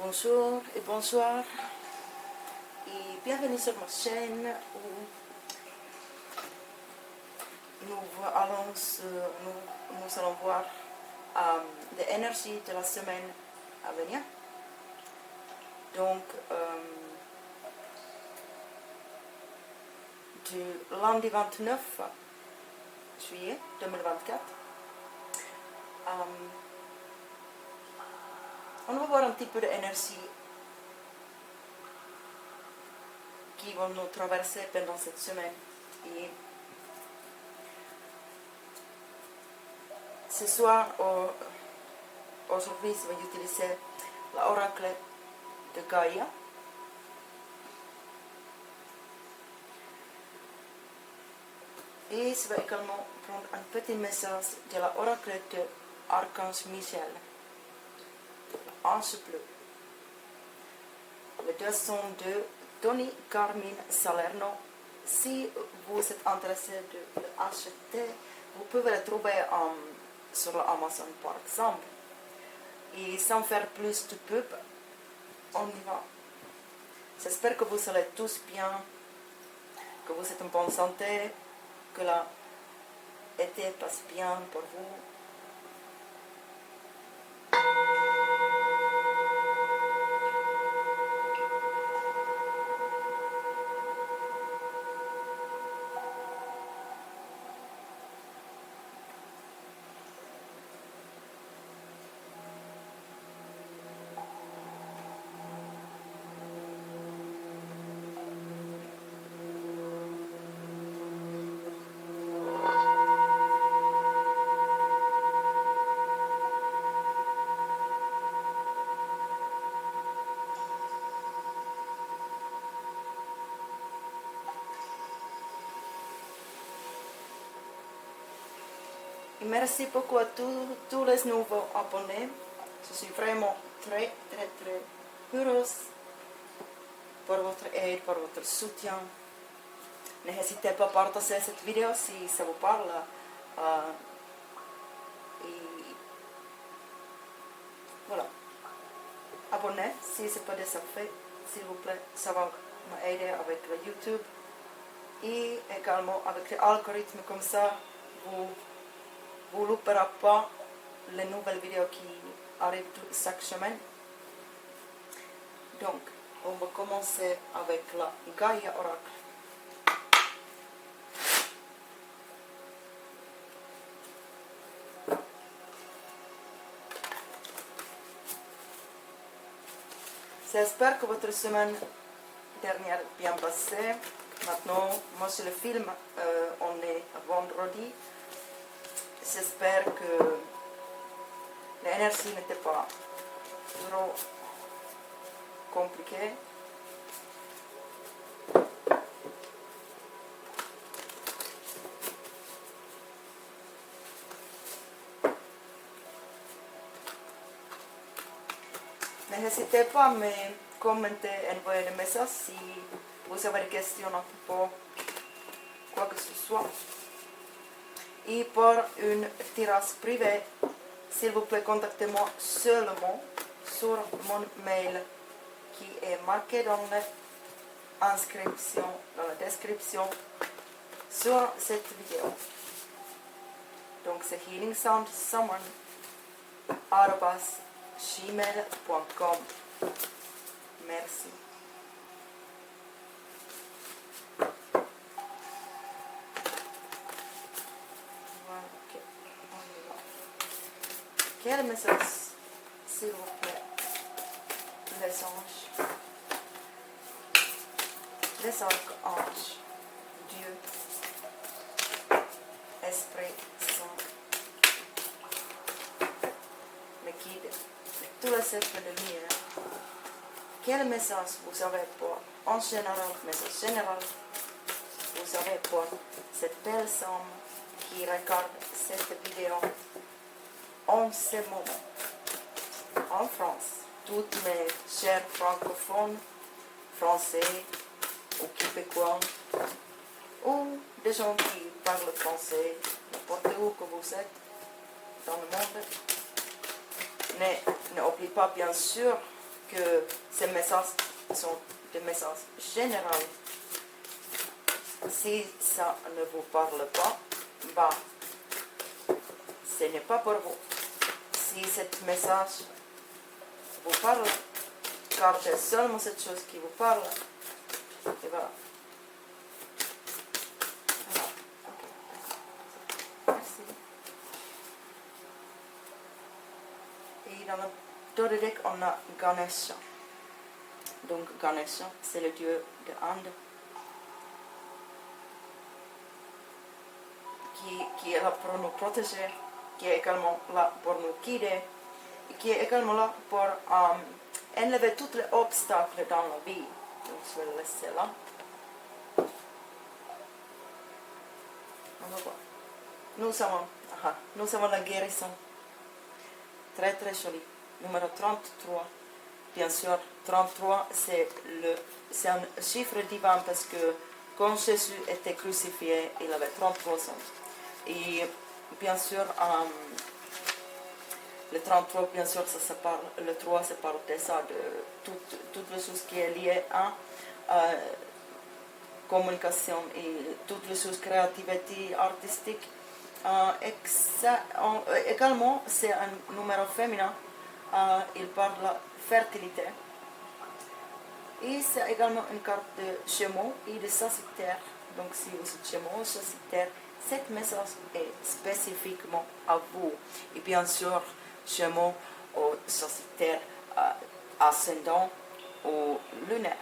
Bonjour et bonsoir et bienvenue sur ma chaîne où nous allons voir les énergies de la semaine à venir. Donc, du lundi 29 juillet 2024, on va voir un petit peu d'énergie qui vont nous traverser pendant cette semaine. Et ce soir, aujourd'hui, je vais utiliser l'oracle de Gaïa. Et je vais également prendre un petit message de l'oracle de Archange Michel. Ange bleu. Le 202 Tony Carmine Salerno. Si vous êtes intéressé de l'acheter, vous pouvez le trouver sur Amazon par exemple. Et sans faire plus de pub, on y va. J'espère que vous allez tous bien, que vous êtes en bonne santé, que l'été passe bien pour vous. Et merci beaucoup à tous les nouveaux abonnés. Je suis vraiment très heureuse pour votre aide, pour votre soutien. N'hésitez pas à partager cette vidéo si ça vous parle. Et voilà. Abonnez si ce n'est pas déjà fait, s'il vous plaît. Ça va m'aider avec le YouTube. Et également avec l'algorithme, comme ça, vous ne louperez pas les nouvelles vidéos qui arrivent chaque semaine. Donc, on va commencer avec la Gaïa Oracle. J'espère que votre semaine dernière est bien passée. Maintenant, moi sur le film, on est vendredi. J'espère que l'énergie n'était pas trop compliquée. N'hésitez pas à me commenter et envoyer des messages si vous avez des questions à propos quoi que ce soit. Et pour une tirage privée, s'il vous plaît, contactez-moi seulement sur mon mail qui est marqué dans l'inscription, dans la description sur cette vidéo. Donc c'est healingsoundsummon@gmail.com. Merci. Quel message, s'il vous plaît, les anges, les archanges, Dieu, Esprit Saint, les guides, tous les êtres de lumière. Quel message vous avez pour, en général, message général, vous avez pour cette belle femme qui regarde cette vidéo en ce moment, en France, toutes mes chers francophones, français ou québécois, ou des gens qui parlent français, n'importe où que vous êtes dans le monde. N'oubliez pas, bien sûr, que ces messages sont des messages généraux. Si ça ne vous parle pas, bah, ce n'est pas pour vous. Si ce message vous parle, gardez seulement cette chose qui vous parle. Et voilà. Voilà. Okay. Merci. Et dans le dos de deck, on a Ganesha. Donc Ganesha, c'est le dieu de Inde. Qui est là pour nous protéger, qui est également là pour nous guider, et qui est également là pour enlever tous les obstacles dans la vie. Donc je vais le laisser là. On va voir. Nous avons la guérison. Très très joli. Numéro 33. Bien sûr, 33 c'est un chiffre divin parce que quand Jésus était crucifié, il avait 33 ans. Et bien sûr, le 33, bien sûr, le 3, ça parle déjà de toutes les choses qui sont liées à communication et toutes les choses créativité artistique. Également, c'est un numéro féminin, il parle de la fertilité. Et c'est également une carte de Gémeaux et de Sagittaire. Donc si vous êtes Gémeaux ou Sagittaire, cet message est spécifiquement à vous. Et bien sûr, Gémeaux ou Sagittaire, ascendant ou lunaire.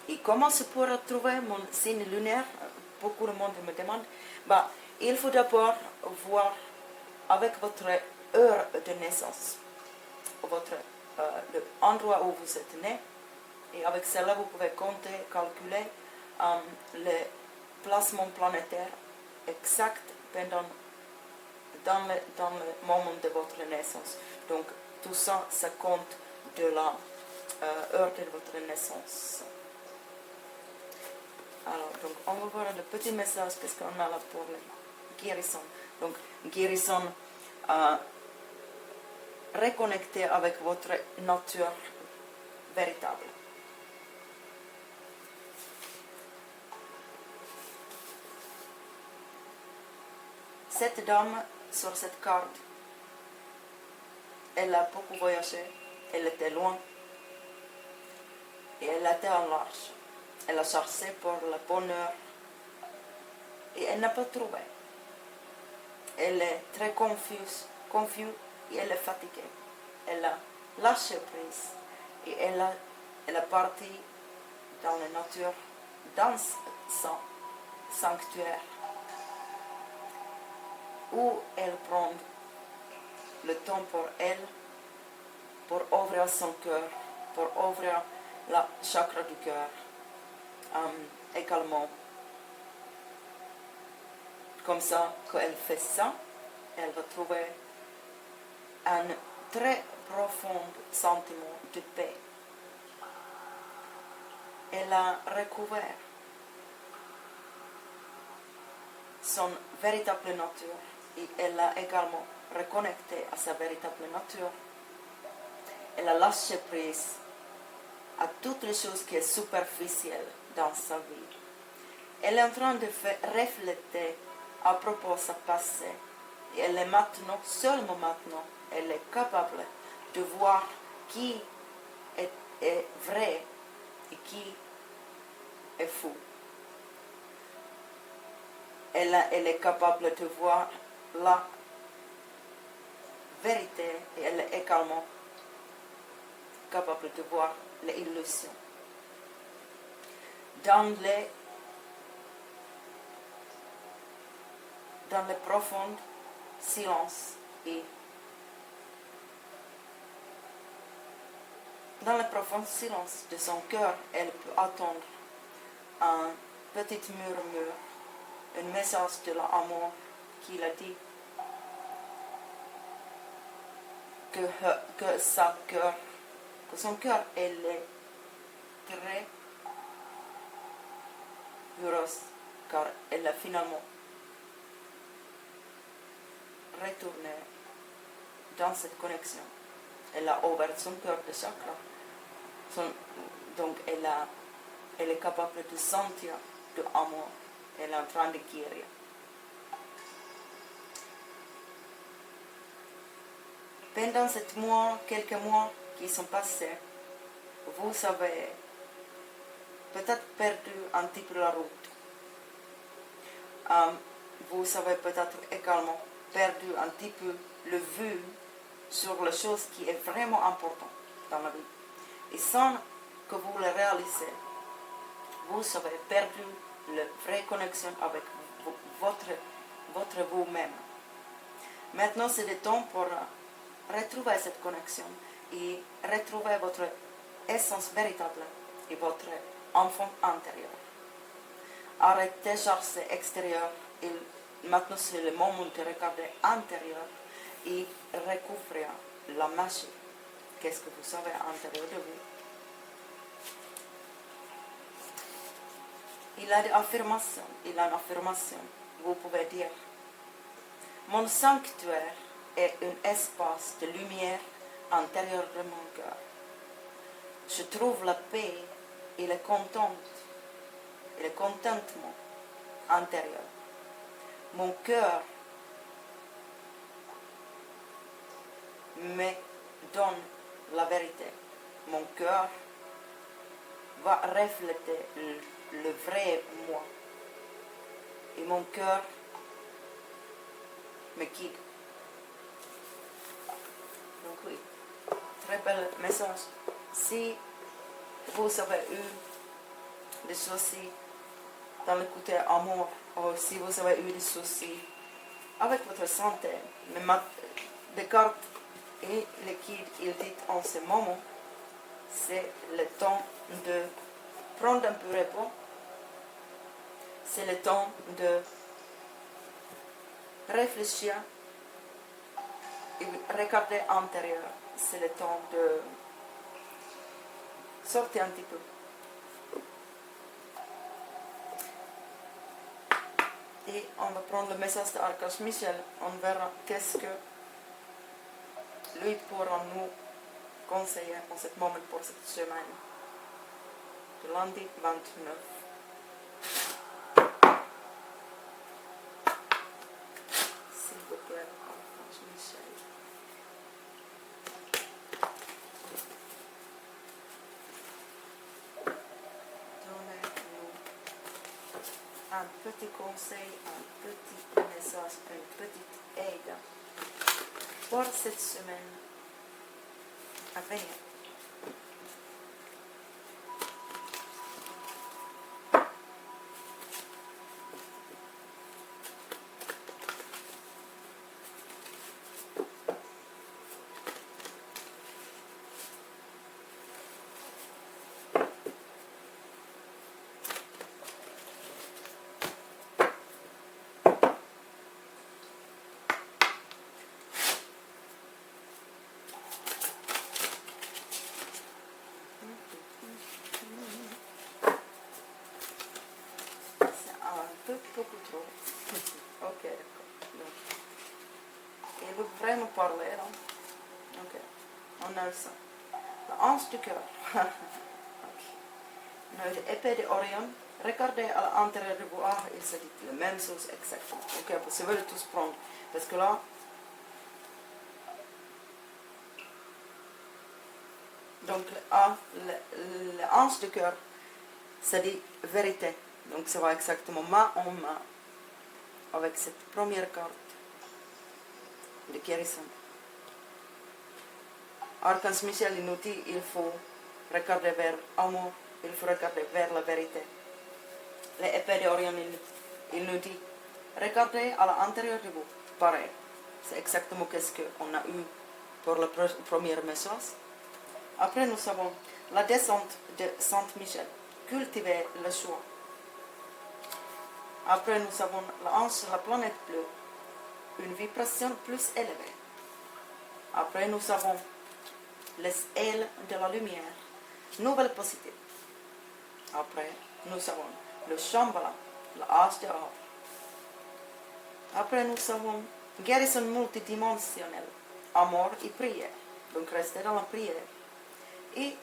Et comment je pourrais trouver mon signe lunaire? Beaucoup de monde me demande. Bah, il faut d'abord voir avec votre heure de naissance, l'endroit où vous êtes né. Et avec cela, vous pouvez compter, calculer le placement planétaire exact dans le moment de votre naissance. Donc, tout ça, ça compte de la heure de votre naissance. Alors, donc, on va voir le petit message qu'est-ce qu'on a là pour la guérison. Donc, guérison reconnectée avec votre nature véritable. Cette dame, sur cette carte, elle a beaucoup voyagé, elle était loin, et elle était en large. Elle a cherché pour le bonheur, et elle n'a pas trouvé. Elle est très confuse, et elle est fatiguée. Elle a lâché prise, et elle est partie dans la nature, dans son sanctuaire, où elle prend le temps pour elle, pour ouvrir son cœur, pour ouvrir la chakra du cœur. Également, comme ça, quand elle fait ça, elle va trouver un très profond sentiment de paix. Elle a recouvert son véritable nature et elle a également reconnecté à sa véritable nature. Elle a lâché prise à toutes les choses qui sont superficielles dans sa vie. Elle est en train de refléter à propos de sa passé. Et elle est maintenant, seulement maintenant, elle est capable de voir qui est vrai et qui est fou. Elle est capable de voir la vérité et elle est également capable de voir les illusions. Dans le profond silence et dans le profond silence de son cœur, elle peut attendre un petit murmure, un message de l'amour qu'il a dit que son cœur elle est très heureuse car elle a finalement retourné dans cette connexion Elle a ouvert son cœur de chakra. Donc elle est capable de sentir de amour. Elle est en train de guérir. Pendant quelques mois qui sont passés, vous avez peut-être perdu un petit peu la route. Vous avez peut-être également perdu un petit peu le vue sur les choses qui est vraiment importante dans la vie. Et sans que vous le réalisez, vous avez perdu la vraie connexion avec votre vous-même. Maintenant, c'est le temps pour retrouver cette connexion et retrouver votre essence véritable et votre enfant intérieur. Arrêtez de chercher extérieur et maintenant c'est le moment de regarder intérieur et recouvrir la magie. Qu'est-ce que vous savez à l'intérieur de vous? Il y a une affirmation. Vous pouvez dire: mon sanctuaire est un espace de lumière intérieure de mon cœur. Je trouve la paix et le contentement intérieur. Mon cœur me donne la vérité. Mon cœur va refléter le vrai moi. Et mon cœur me guide. Donc oui, très bel message. Si vous avez eu des soucis dans le côté amour, ou si vous avez eu des soucis avec votre santé, les cartes et les guides, ils disent en ce moment, c'est le temps de prendre un peu de repos, c'est le temps de réfléchir et regarder intérieur, c'est le temps de sortir un petit peu. Et on va prendre le message d'Archange Michel. On verra qu'est-ce que lui pourra nous conseiller en ce moment pour cette semaine. De lundi 29. S'il vous plaît, Archange Michel. Donnez-nous un petit conseil, un petit message, une petite aide pour cette semaine à venir. Beaucoup trop. Ok, d'accord. Il veut vraiment parler, là. Ok, on a ça. La ange du cœur. Okay. Nou, de épée d'Orion. Regardez à l'intérieur de vous, il se dit la même chose exactement. Ok, vous veulent tous prendre. Parce que là, donc le ange du cœur, ça dit vérité. Donc ça va exactement main en main avec cette première carte de guérison. Archange Michel nous dit il faut regarder vers l'amour, il faut regarder vers la vérité. L'épée d'Orion, il nous dit regardez à l'intérieur de vous. Pareil, c'est exactement ce qu'on a eu pour le premier message. Après nous avons la descente de Saint Michel, cultiver le choix. Après, nous avons l'ange de la planète bleue, une vibration plus élevée. Après, nous avons les ailes de la lumière, nouvelle positive. Après, nous avons le Shambhala, l'âge de or. Après, nous avons guérison multidimensionnelle, amour et prière. Donc restez dans la prière. Et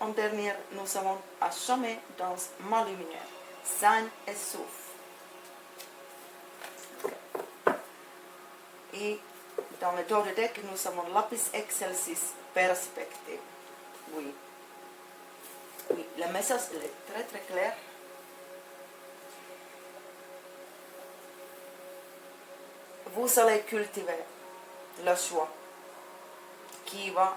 en dernier, nous avons à jamais dans ma lumière, sain et sauf. Et dans le dos de deck, nous avons lapis excelsis perspective. Oui. Oui, le message est très très clair. Vous allez cultiver le choix qui va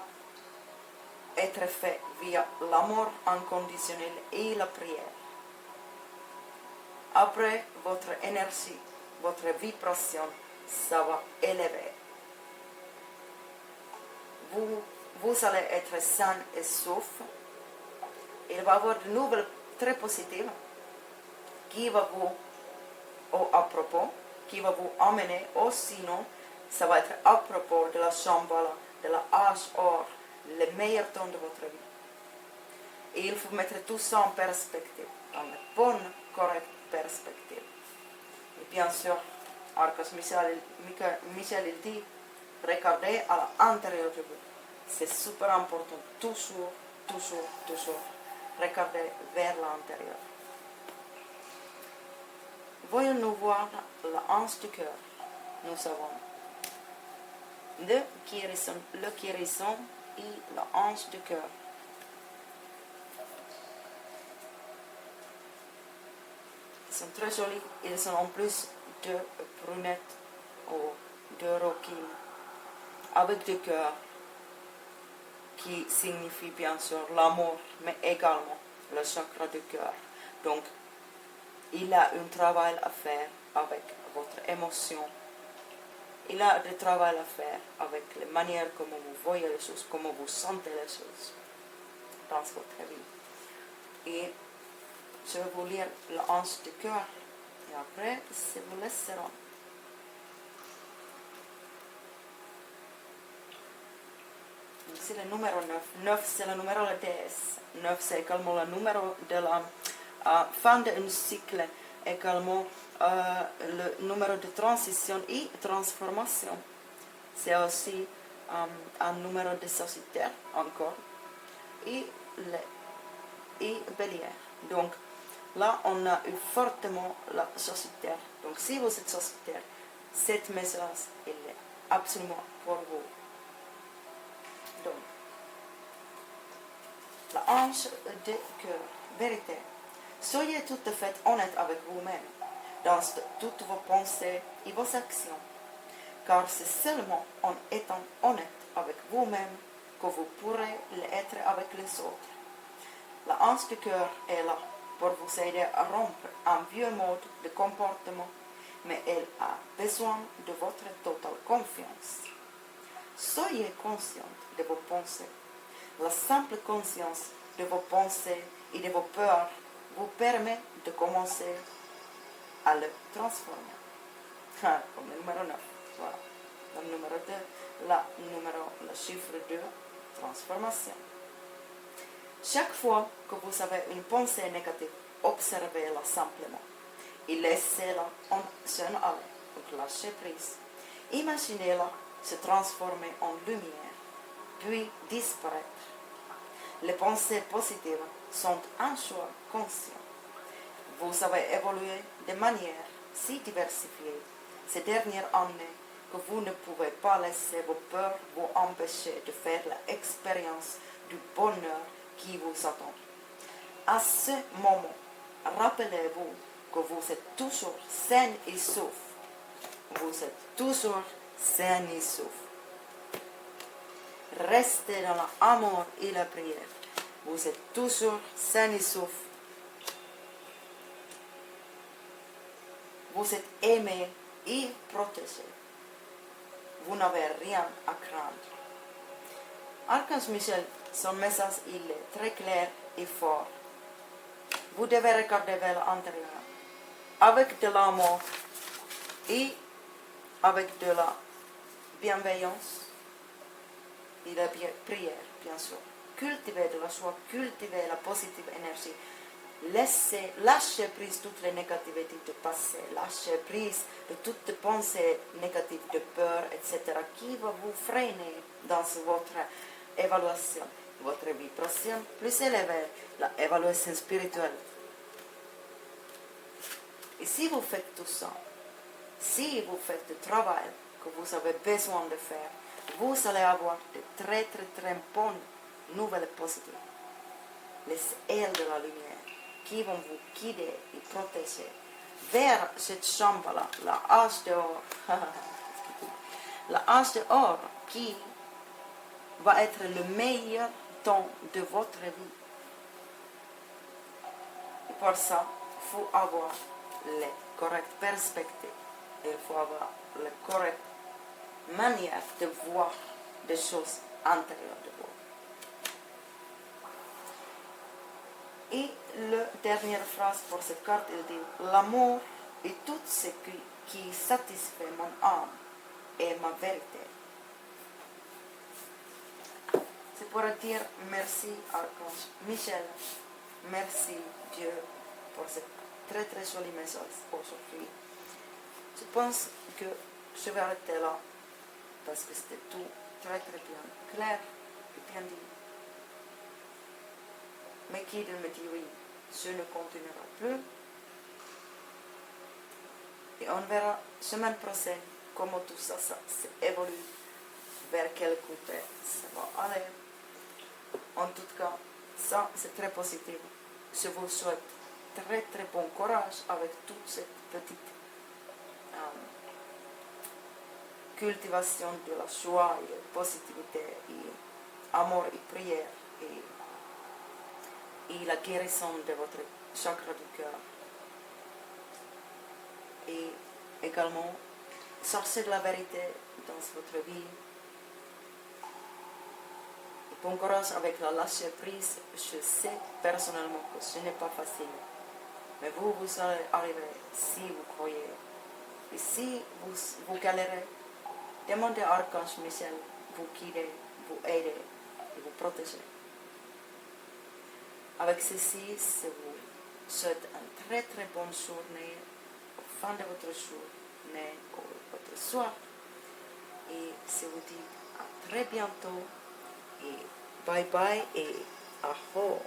être fait via l'amour inconditionnel et la prière. Après, votre énergie, votre vibration, ça va élever. Vous allez être sain et sauf. Il va y avoir de nouvelles très positives qui va vous, à propos, qui va vous amener, ou sinon, ça va être à propos de la Shambhala, de la âge or, le meilleur temps de votre vie. Et il faut mettre tout ça en perspective, dans la bonne, correcte perspective. Et bien sûr, Archange Michel il dit, regardez à l'intérieur de vous. C'est super important, toujours, regardez vers l'intérieur. Voyons-nous voir l'ange du cœur. Nous avons le guérison et l'ange du cœur. Ils sont très jolis. Ils sont en plus de brunettes ou de roquines avec du cœur qui signifie bien sûr l'amour, mais également le chakra du cœur. Donc, il a un travail à faire avec votre émotion. Il a du travail à faire avec les manières comment vous voyez les choses, comment vous sentez les choses dans votre vie. Et je vais vous lire l'ange du cœur. Et après, je vous laisserai. C'est le numéro 9. 9, c'est le numéro de la déesse. 9, c'est également le numéro de la fin d'un cycle. Également le numéro de transition et transformation. C'est aussi un numéro de Sagittaire encore. Et Bélier. Donc, là, on a eu fortement la Sagittaire. Donc, si vous êtes Sagittaire, cette message il est absolument pour vous. Donc, l'ange de cœur, vérité. Soyez tout à fait honnête avec vous-même dans toutes vos pensées et vos actions. Car c'est seulement en étant honnête avec vous-même que vous pourrez l'être avec les autres. L'ange du cœur est là pour vous aider à rompre un vieux mode de comportement, mais elle a besoin de votre totale confiance. Soyez conscient de vos pensées. La simple conscience de vos pensées et de vos peurs vous permet de commencer à le transformer. Comme le numéro 9. Voilà. Le numéro 2, le chiffre 2, transformation. Chaque fois que vous avez une pensée négative, observez-la simplement et laissez-la s'en aller. Donc lâchez prise. Imaginez-la se transformer en lumière, puis disparaître. Les pensées positives sont un choix conscient. Vous avez évolué de manière si diversifiée ces dernières années que vous ne pouvez pas laisser vos peurs vous empêcher de faire l'expérience du bonheur qui vous attend. À ce moment, rappelez-vous que vous êtes toujours sain et sauf. Vous êtes toujours sain et sauf. Restez dans l'amour et la prière. Vous êtes toujours sain et sauf. Vous êtes aimé et protégé. Vous n'avez rien à craindre. Archange Michel, son message il est très clair et fort. Vous devez regarder vers l'intérieur avec de l'amour et avec de la bienveillance et la prière, bien sûr. Cultivez de la joie, cultivez la positive énergie. Lâchez prise toutes les négativités du passé, lâchez prise de toutes les pensées négatives de peur, etc., qui va vous freiner dans votre évaluation, votre vibration plus élevée, l'évaluation spirituelle. Et si vous faites tout ça, si vous faites le travail que vous avez besoin de faire, vous allez avoir de très très très bonnes nouvelles positives. Les ailes de la lumière qui vont vous guider et protéger vers cette chambre-là, la hache d'or, la hache d'or qui va être le meilleur temps de votre vie. Et pour ça, il faut avoir les correctes perspectives, il faut avoir la correcte manière de voir des choses intérieures de vous. Et la dernière phrase pour cette carte, il dit « L'amour est tout ce qui satisfait mon âme et ma vérité. » C'est pour dire merci Archange Michel, merci Dieu pour ce très très joli message aujourd'hui. Je pense que je vais arrêter là parce que c'était tout très très bien clair et bien dit. Mais qui me dit oui, je ne continuerai plus. Et on verra semaine prochaine comment tout ça évolue, vers quel côté ça va aller. En tout cas, ça c'est très positif. Je vous souhaite très très bon courage avec toute cette petite cultivation de la joie et de la positivité et amour et prière et la guérison de votre chakra du cœur. Et également, cherchez de la vérité dans votre vie. Et bon courage avec la lâcher prise. Je sais personnellement que ce n'est pas facile. Mais vous allez arriver si vous croyez. Et si vous galérez, demandez à Archange Michel vous guider, vous aider et vous protéger. Avec ceci, je vous souhaite une très très bonne journée, au fin de votre journée ou votre soir. Et je vous dis à très bientôt et bye bye et aho.